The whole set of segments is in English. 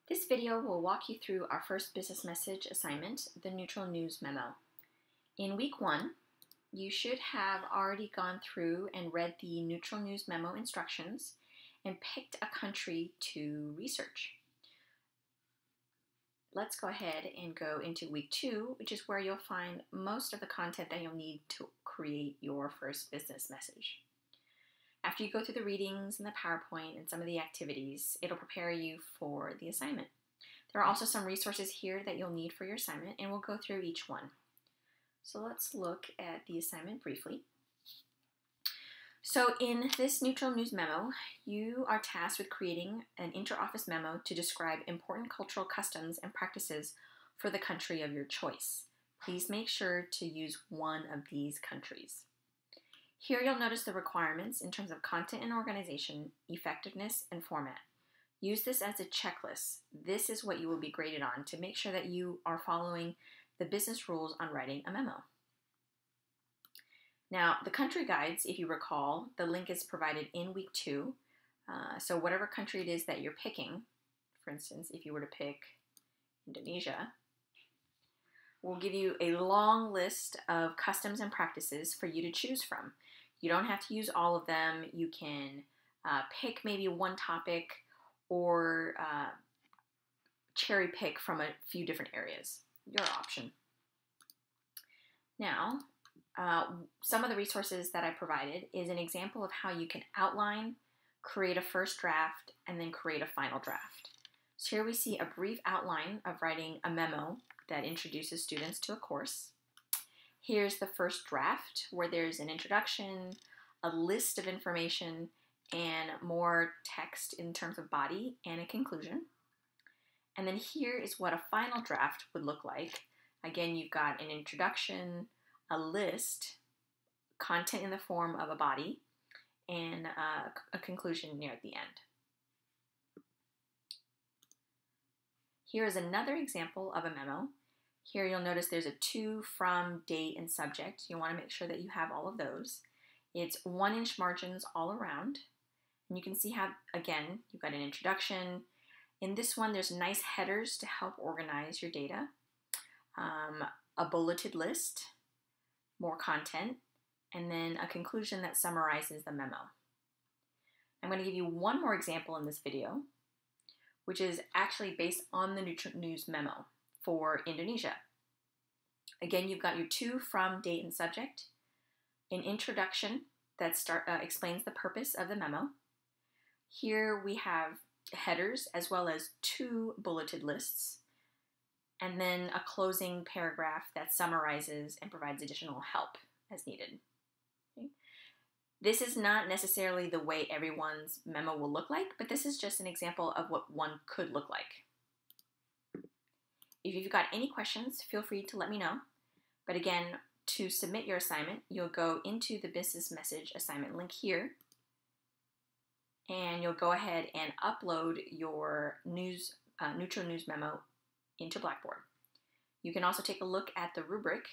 This video will walk you through our first business message assignment, the Neutral News Memo. In week 1, you should have already gone through and read the Neutral News Memo instructions and picked a country to research. Let's go ahead and go into week 2, which is where you'll find most of the content that you'll need to create your first business message. After you go through the readings and the PowerPoint and some of the activities, it'll prepare you for the assignment. There are also some resources here that you'll need for your assignment, and we'll go through each one. So let's look at the assignment briefly. So in this Neutral News Memo, you are tasked with creating an inter-office memo to describe important cultural customs and practices for the country of your choice. Please make sure to use one of these countries. Here you'll notice the requirements in terms of content and organization, effectiveness, and format. Use this as a checklist. This is what you will be graded on to make sure that you are following the business rules on writing a memo. Now, the country guides, if you recall, the link is provided in week 2. So whatever country it is that you're picking, for instance, if you were to pick Indonesia, we'll give you a long list of customs and practices for you to choose from. You don't have to use all of them. You can pick maybe one topic or cherry pick from a few different areas. Your option. Now, some of the resources that I provided is an example of how you can outline, create a first draft, and then create a final draft. So here we see a brief outline of writing a memo that introduces students to a course. Here's the first draft where there's an introduction, a list of information, and more text in terms of body and a conclusion. And then here is what a final draft would look like. Again, you've got an introduction, a list, content in the form of a body, and a conclusion near the end. Here is another example of a memo. Here you'll notice there's a to, from, date, and subject. You want to make sure that you have all of those. It's 1-inch margins all around. And you can see how, again, you've got an introduction. In this one, there's nice headers to help organize your data. A bulleted list, more content, and then a conclusion that summarizes the memo. I'm going to give you one more example in this video, which is actually based on the Neutral News Memo for Indonesia. Again, you've got your to, from, date, and subject, an introduction that explains the purpose of the memo. Here we have headers as well as 2 bulleted lists, and then a closing paragraph that summarizes and provides additional help as needed. Okay. This is not necessarily the way everyone's memo will look like, but this is just an example of what one could look like. If you've got any questions, feel free to let me know. But again, to submit your assignment, you'll go into the business message assignment link here, and you'll go ahead and upload your Neutral News Memo into Blackboard. You can also take a look at the rubric,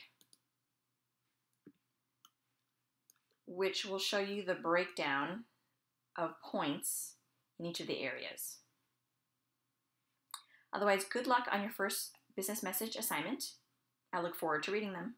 which will show you the breakdown of points in each of the areas. Otherwise, good luck on your first business message assignment. I look forward to reading them.